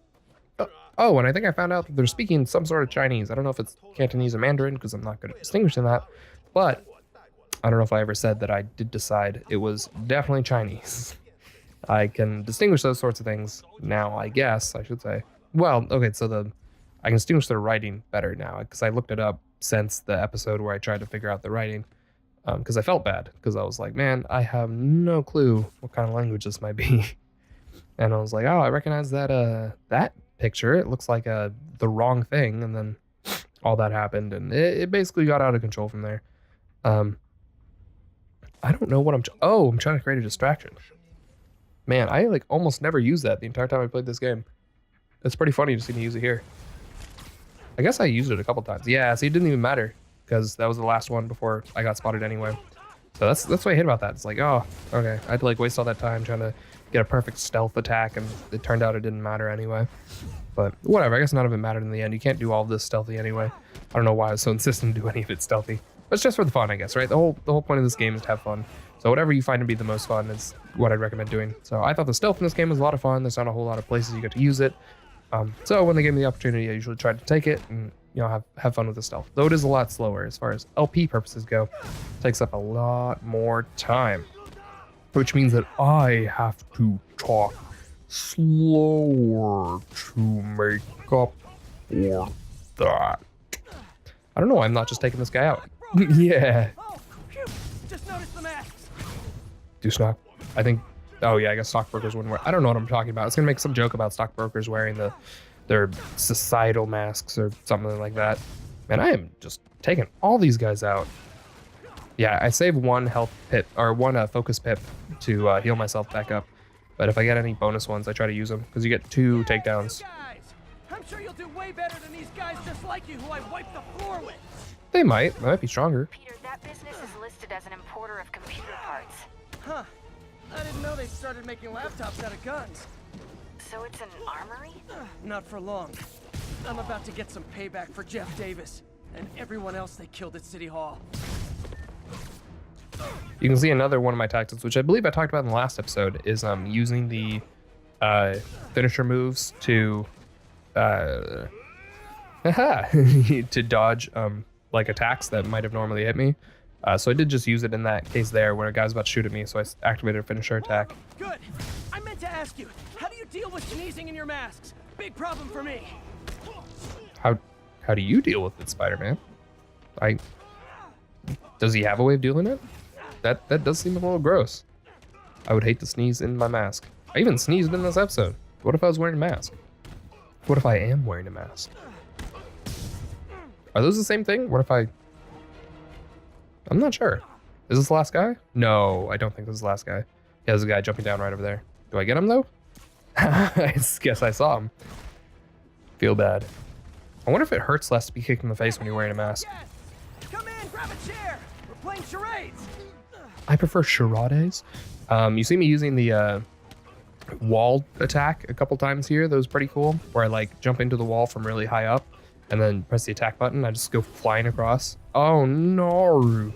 Oh, and I think I found out that they're speaking some sort of Chinese. I don't know if it's Cantonese or Mandarin because I'm not good at distinguishing that. But I don't know if I ever said that I did decide it was definitely Chinese. I can distinguish those sorts of things now, I guess, I should say. Well, okay, so I can distinguish their writing better now because I looked it up since the episode where I tried to figure out the writing. Because I felt bad because I was like, man, I have no clue what kind of language this might be. And I was like, oh, I recognize that picture. It looks like the wrong thing. And then all that happened and it basically got out of control from there. I don't know what I'm trying to create a distraction. Man, I like almost never use that the entire time I played this game. It's pretty funny to see me use it here. I guess I used it a couple times. Yeah, see, it didn't even matter because that was the last one before I got spotted anyway. So that's what I hate about that. It's like, oh, okay. I had to like waste all that time trying to get a perfect stealth attack and it turned out it didn't matter anyway. But whatever, I guess none of it mattered in the end. You can't do all of this stealthy anyway. I don't know why I was so insistent to do any of it stealthy. But it's just for the fun, I guess, right? The whole point of this game is to have fun. So whatever you find to be the most fun is what I'd recommend doing. So I thought the stealth in this game was a lot of fun. There's not a whole lot of places you get to use it. So when they give me the opportunity, I usually try to take it and have fun with the stealth. Though it is a lot slower as far as LP purposes go. It takes up a lot more time. Which means that I have to talk slower to make up for that. I don't know why I'm not just taking this guy out. Yeah. Oh, phew. Just noticed the masks. Do stock? I think. Oh yeah, I guess stockbrokers wouldn't wear. I don't know what I'm talking about. It's gonna make some joke about stockbrokers wearing their societal masks or something like that. Man, I am just taking all these guys out. Yeah, I save one health pip or one focus pip to heal myself back up. But if I get any bonus ones, I try to use them because you get 2 takedowns. Guys, I'm sure you'll do way better than these guys just like you who I wiped the floor with. They might be stronger. Peter, that business is listed as an importer of computer parts. Huh. I didn't know they started making laptops out of guns. So it's an armory? Not for long. I'm about to get some payback for Jeff Davis and everyone else they killed at City Hall. You can see another one of my tactics, which I believe I talked about in the last episode, is using the finisher moves to to dodge like attacks that might have normally hit me. So I did just use it in that case there where a guy was about to shoot at me, so I activated a finisher attack. Good. I meant to ask you, how do you deal with sneezing in your masks? Big problem for me. How do you deal with it, Spider-Man? Does he have a way of dealing it? That does seem a little gross. I would hate to sneeze in my mask. I even sneezed in this episode. What if I was wearing a mask? What if I am wearing a mask? Are those the same thing? What if I'm not sure. Is this the last guy? No, I don't think this is the last guy. Yeah, there's a guy jumping down right over there. Do I get him though? I guess I saw him. Feel bad. I wonder if it hurts less to be kicked in the face when you're wearing a mask. Yes. Come in, grab a chair. We're playing charades. I prefer charades. You see me using the wall attack a couple times here. That was pretty cool. Where I like jump into the wall from really high up and then press the attack button. I just go flying across. Oh no.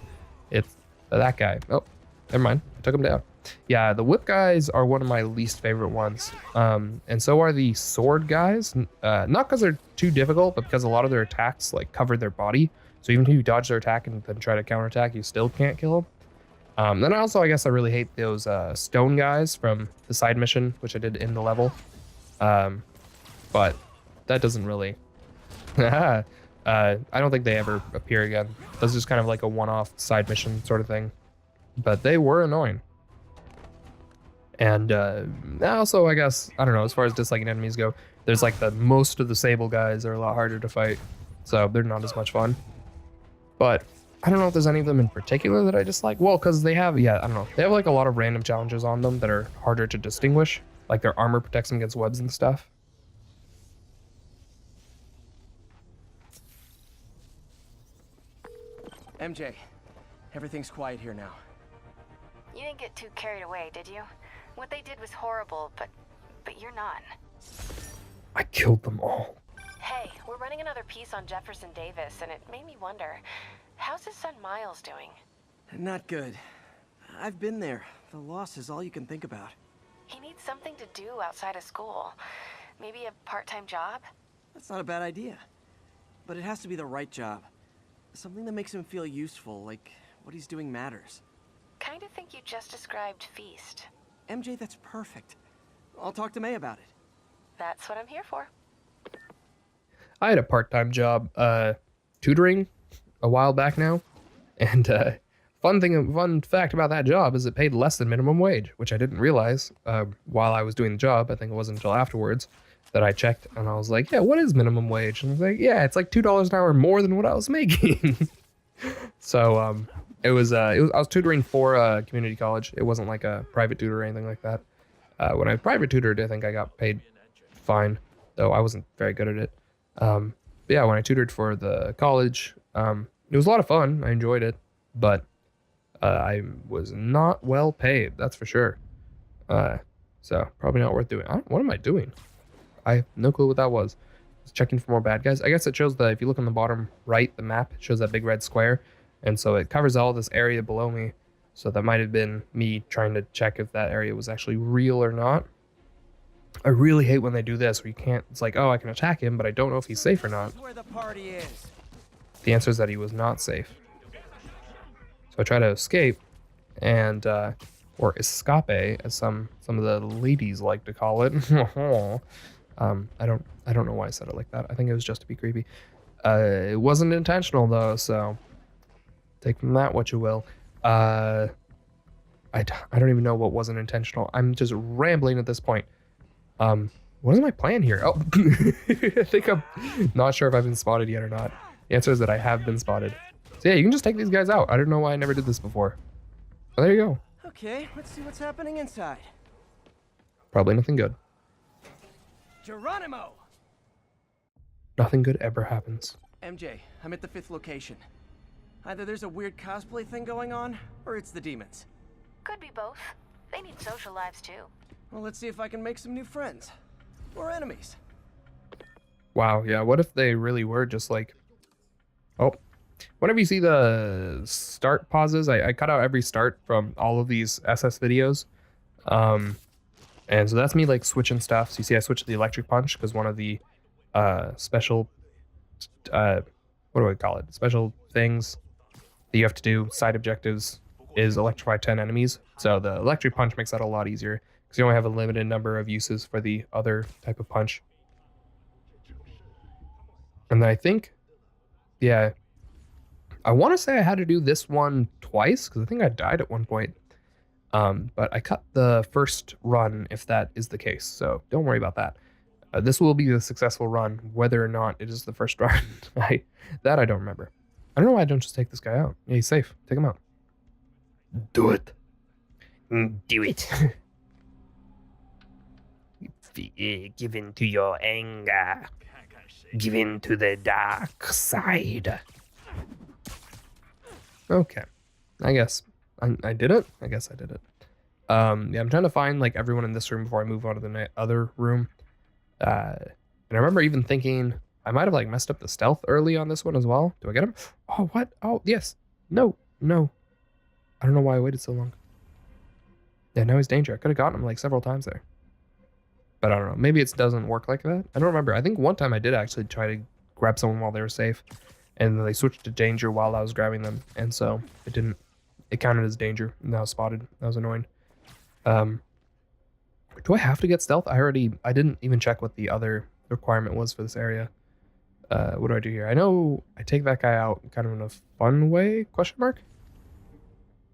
It's that guy. Oh, never mind. I took him down. Yeah, the whip guys are one of my least favorite ones. And so are the sword guys. Not because they're too difficult, but because a lot of their attacks like cover their body. So even if you dodge their attack and then try to counterattack, you still can't kill them. Then also, I guess I really hate those stone guys from the side mission, which I did in the level. But that doesn't really... I don't think they ever appear again. That's just kind of like a one-off side mission sort of thing. But they were annoying. And also, I guess, I don't know, as far as disliking enemies go, there's like most of the Sable guys are a lot harder to fight. So they're not as much fun. But I don't know if there's any of them in particular that I dislike. Well, because they have, I don't know. They have like a lot of random challenges on them that are harder to distinguish. Like their armor protects them against webs and stuff. MJ, everything's quiet here now. You didn't get too carried away, did you? What they did was horrible, but you're not. I killed them all. Hey, we're running another piece on Jefferson Davis, and it made me wonder, how's his son Miles doing? Not good. I've been there. The loss is all you can think about. He needs something to do outside of school. Maybe a part-time job? That's not a bad idea. But it has to be the right job. Something that makes him feel useful, like what he's doing matters. Kind of think you just described Feast. MJ, that's perfect. I'll talk to May about it. That's what I'm here for. I had a part-time job tutoring a while back now. And fun fact about that job is it paid less than minimum wage, which I didn't realize while I was doing the job. I think it wasn't until afterwards that I checked and I was like, yeah, what is minimum wage? And I was like, yeah, it's like $2 an hour more than what I was making. So I was tutoring for a community college. It wasn't like a private tutor or anything like that. When I private tutored, I think I got paid fine, though I wasn't very good at it. But yeah, when I tutored for the college, it was a lot of fun. I enjoyed it, but I was not well paid, that's for sure. So probably not worth doing. What am I doing? I have no clue what that was. I was checking for more bad guys. I guess it shows that if you look on the bottom right, the map, it shows that big red square. And so it covers all this area below me. So that might have been me trying to check if that area was actually real or not. I really hate when they do this, where you can't, it's like, oh, I can attack him, but I don't know if he's safe or not. Where the party is. The answer is that he was not safe. So I try to escape, and, or escape, as some of the ladies like to call it. I don't know why I said it like that. I think it was just to be creepy. It wasn't intentional though, so take from that what you will. I don't even know what wasn't intentional. I'm just rambling at this point. What is my plan here? Oh, I think I'm not sure if I've been spotted yet or not. The answer is that I have been spotted. So yeah, you can just take these guys out. I don't know why I never did this before. Oh, there you go. Okay, let's see what's happening inside. Probably nothing good. Geronimo! Nothing good ever happens. MJ, I'm at the 5th location. Either there's a weird cosplay thing going on, or it's the demons. Could be both. They need social lives too. Well, let's see if I can make some new friends. Or enemies. Wow, yeah, what if they really were just like... Oh, whenever you see the start pauses, I cut out every start from all of these SS videos. And so that's me like switching stuff. So you see I switched to the electric punch because one of the special, what do I call it? Special things that you have to do, side objectives, is electrify 10 enemies. So the electric punch makes that a lot easier because you only have a limited number of uses for the other type of punch. And then I think, yeah, I want to say I had to do this one twice because I think I died at one point. But I cut the first run if that is the case, so don't worry about that. This will be a successful run, whether or not it is the first run. I don't remember. I don't know why I don't just take this guy out. Yeah, he's safe. Take him out. Do it. Do it. Give in to your anger. Give in to the dark side. Okay. I guess I did it. I guess I did it. Yeah, I'm trying to find like everyone in this room before I move on to the other room. And I remember even thinking I might have like messed up the stealth early on this one as well. Do I get him? Oh, what? Oh, yes. No. I don't know why I waited so long. Yeah, now he's danger. I could have gotten him like several times there. But I don't know. Maybe it doesn't work like that. I don't remember. I think one time I did actually try to grab someone while they were safe. And then they switched to danger while I was grabbing them. And so it didn't. It counted as danger. And that was spotted. That was annoying. Do I have to get stealth? I didn't even check what the other requirement was for this area. What do I do here? I know I take that guy out kind of in a fun way, question mark?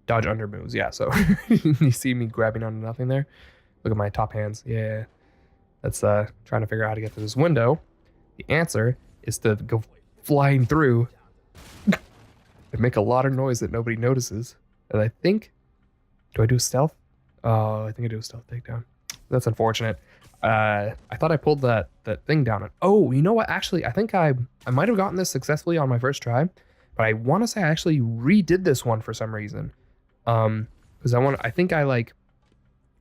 Dodge under moves, yeah, so you see me grabbing onto nothing there. Look at my top hands, yeah. That's trying to figure out how to get to this window. The answer is to go flying through and make a lot of noise that nobody notices. And I think, do I do stealth? Oh, I think I do a stealth takedown. That's unfortunate. I thought I pulled that thing down. Oh, you know what? Actually, I think I might have gotten this successfully on my first try, but I want to say I actually redid this one for some reason. Because I think I like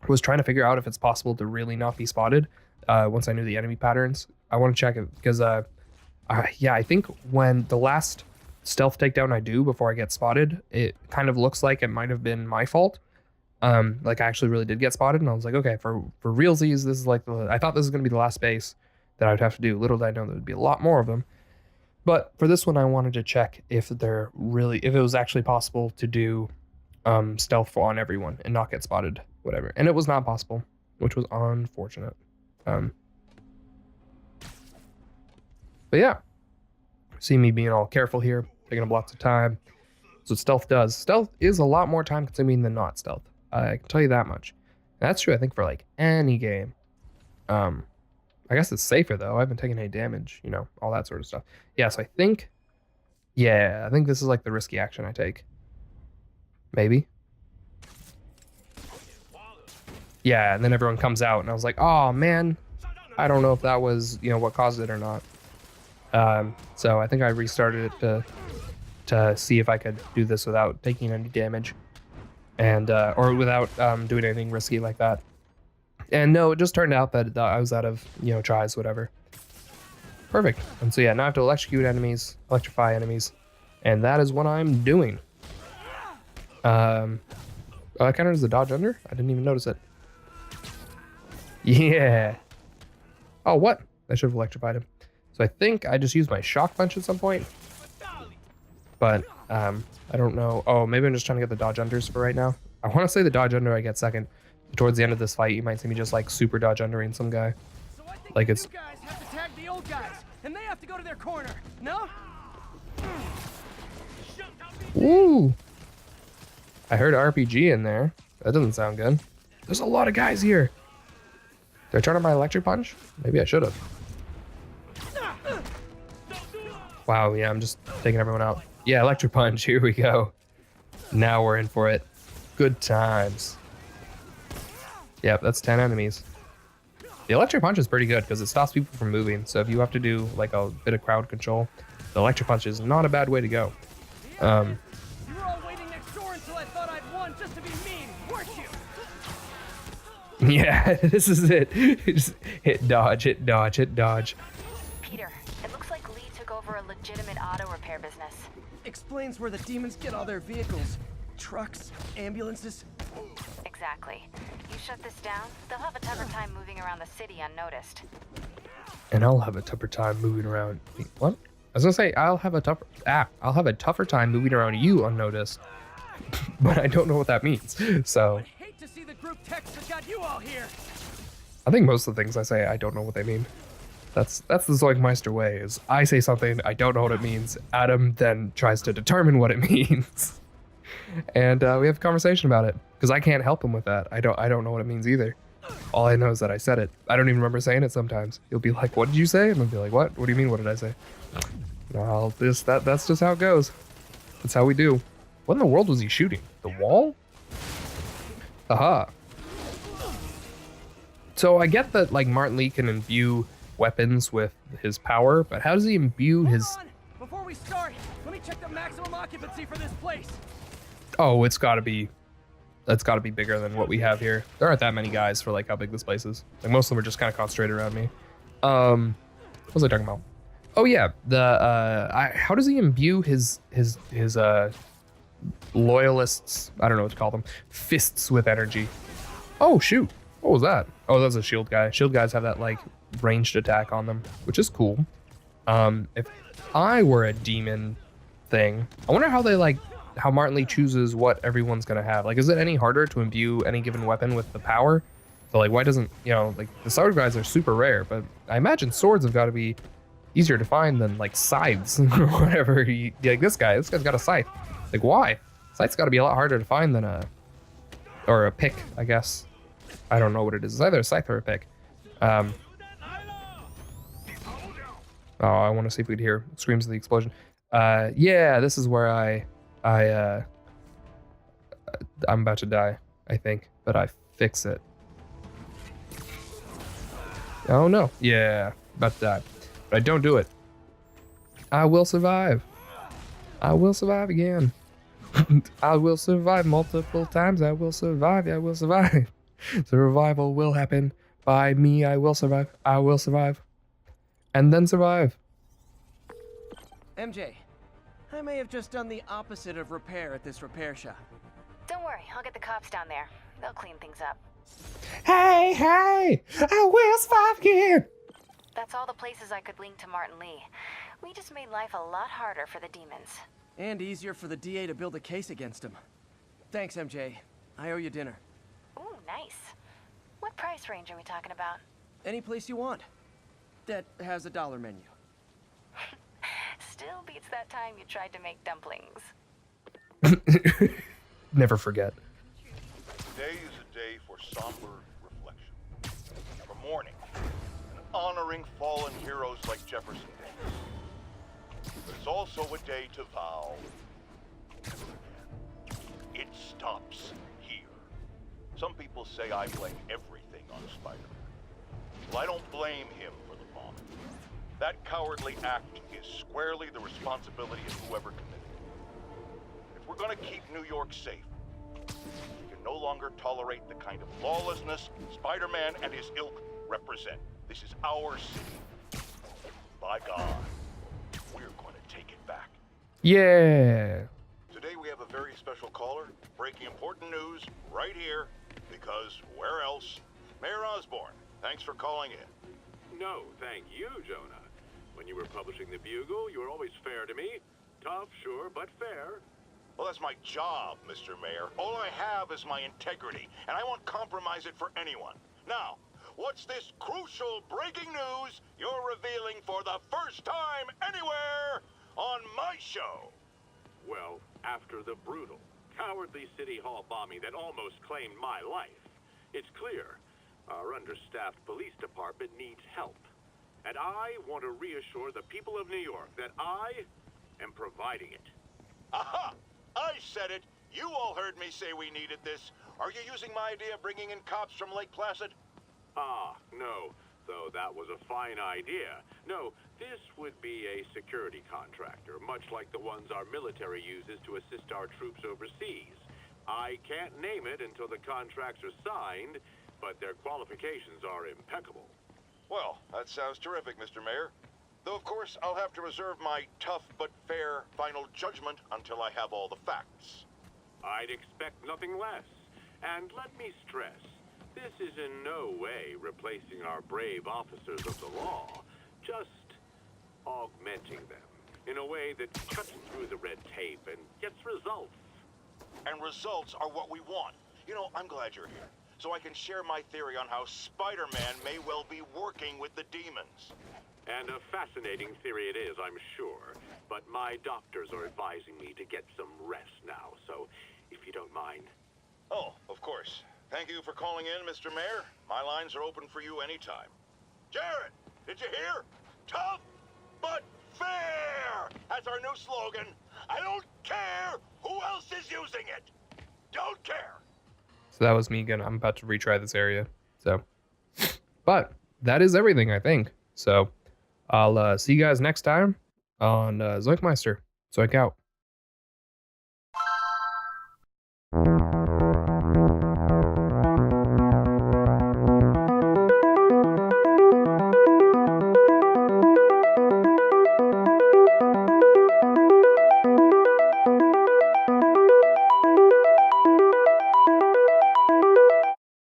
was trying to figure out if it's possible to really not be spotted once I knew the enemy patterns. I want to check it because yeah, I think when the last stealth takedown I do before I get spotted, it kind of looks like it might have been my fault. Like I actually really did get spotted, and I was like, okay, for realsies, this is like I thought this was gonna be the last space that I would have to do. Little did I know there would be a lot more of them. But for this one, I wanted to check if it was actually possible to do stealth on everyone and not get spotted, whatever. And it was not possible, which was unfortunate. But yeah, see me being all careful here, taking up lots of time. That's what stealth does. Stealth is a lot more time consuming than not stealth. I can tell you that much. That's true, I think, for like any game. I guess it's safer though. I haven't taken any damage, you know, all that sort of stuff. Yeah, so I think this is like the risky action I take. Maybe. Yeah, and then everyone comes out, and I was like, oh man, I don't know if that was, you know, what caused it or not. So I think I restarted it to see if I could do this without taking any damage, and or without doing anything risky like that. And no, it just turned out that I was out of, you know, tries, whatever. Perfect. And so yeah, now I have to electrify enemies, and that is what I'm doing. That counted as the dodge under? I didn't even notice it. Yeah. Oh, what? I should have electrified him. So I think I just used my shock punch at some point. But I don't know. Oh, maybe I'm just trying to get the dodge unders for right now. I want to say the dodge under I get second. Towards the end of this fight, you might see me just like super dodge undering some guy. So I think like it's. You guys have to tag the old guys, and they have to go to their corner. No? Ooh. I heard RPG in there. That doesn't sound good. There's a lot of guys here. Did I turn on my electric punch? Maybe I should have. Wow, yeah, I'm just taking everyone out. Yeah, electric punch, here we go. Now we're in for it. Good times. Yep, that's 10 enemies. The electric punch is pretty good because it stops people from moving. So if you have to do like a bit of crowd control, the electric punch is not a bad way to go. You were all waiting next door until I thought I'd won just to be mean, weren't you? Yeah, this is it. Just hit dodge, hit dodge, hit dodge. Peter, it looks like Lee took over a legitimate auto repair business. Explains where the demons get all their vehicles. Trucks, ambulances. Exactly. You shut this down, they'll have a tougher time moving around the city unnoticed. And I'll have a tougher time moving around. What? I was gonna say I'll have a tougher time moving around you unnoticed. But I don't know what that means. So I'd hate to see the group text that got you all here. I think most of the things I say I don't know what they mean. That's the Zoic Meister way, is I say something, I don't know what it means. Adam then tries to determine what it means. And we have a conversation about it. Because I can't help him with that. I don't know what it means either. All I know is that I said it. I don't even remember saying it sometimes. He'll be like, what did you say? And I'll be like, what? What do you mean, what did I say? No, that's just how it goes. That's how we do. What in the world was he shooting? The wall? Aha. So I get that, like, Martin Lee can imbue weapons with his power, but how does he imbue his... Hold on! Before we start, let me check the maximum occupancy for this place. Oh, it's gotta be bigger than what we have here. There aren't that many guys for, like, how big this place is. Like, most of them are just kind of concentrated around me. What was I talking about? Oh, yeah. How does he imbue his loyalists, I don't know what to call them, fists with energy? Oh, shoot. What was that? Oh, that's a shield guy. Shield guys have that, like, ranged attack on them, which is cool. If I were a demon thing, I wonder how they, like, how Martin Lee chooses what everyone's gonna have. Like, is it any harder to imbue any given weapon with the power? So, like, why doesn't, you know, like, the sword guys are super rare, but I imagine swords have got to be easier to find than, like, scythes or whatever. Like, this guy's got a scythe. Like, why? Scythe's got to be a lot harder to find than a pick, I guess. I don't know what it is. It's either a scythe or a pick. Oh, I want to see if we could hear screams of the explosion. Yeah, this is where I'm about to die, I think, but I fix it. Oh no, yeah, about to die, but I don't do it. I will survive. I will survive again. I will survive multiple times. I will survive. I will survive. Survival will happen by me. I will survive. I will survive. And then survive. MJ, I may have just done the opposite of repair at this repair shop. Don't worry, I'll get the cops down there. They'll clean things up. Hey, I will survive again. That's all the places I could link to Martin Lee. We just made life a lot harder for the demons. And easier for the DA to build a case against him. Thanks, MJ. I owe you dinner. Ooh, nice. What price range are we talking about? Any place you want. That has a dollar menu. Still beats that time you tried to make dumplings. Never forget. Today is a day for somber reflection, for mourning, and honoring fallen heroes like Jefferson Davis. But it's also a day to vow never again. It stops here. Some people say I blame everything on Spider-Man. Well, I don't blame him for the bombing. That cowardly act is squarely the responsibility of whoever committed it. If we're gonna keep New York safe, we can no longer tolerate the kind of lawlessness Spider-Man and his ilk represent. This is our city. By God, we're going to take it back. Yeah. Today we have a very special caller, breaking important news right here, because where else? Mayor Osborne, thanks for calling in. No, thank you, Jonah. When you were publishing the Bugle, you were always fair to me. Tough, sure, but fair. Well, that's my job, Mr. Mayor. All I have is my integrity, and I won't compromise it for anyone. Now, what's this crucial breaking news you're revealing for the first time anywhere on my show? Well, after the brutal, cowardly City Hall bombing that almost claimed my life, it's clear our understaffed police department needs help. And I want to reassure the people of New York that I am providing it. Aha! I said it! You all heard me say we needed this. Are you using my idea of bringing in cops from Lake Placid? Ah, no. Though that was a fine idea. No, this would be a security contractor, much like the ones our military uses to assist our troops overseas. I can't name it until the contracts are signed, but their qualifications are impeccable. Well, that sounds terrific, Mr. Mayor. Though, of course, I'll have to reserve my tough but fair final judgment until I have all the facts. I'd expect nothing less. And let me stress, this is in no way replacing our brave officers of the law, just augmenting them in a way that cuts through the red tape and gets results. And results are what we want. You know, I'm glad you're here, so I can share my theory on how Spider-Man may well be working with the demons. And a fascinating theory it is, I'm sure. But my doctors are advising me to get some rest now, so if you don't mind. Oh, of course. Thank you for calling in, Mr. Mayor. My lines are open for you anytime. Jared, did you hear? Tough but fair! That's our new slogan. I don't care who else is using it. Don't care. So that was me again. I'm about to retry this area. So, but that is everything, I think. So I'll see you guys next time on Meister. Stakeout.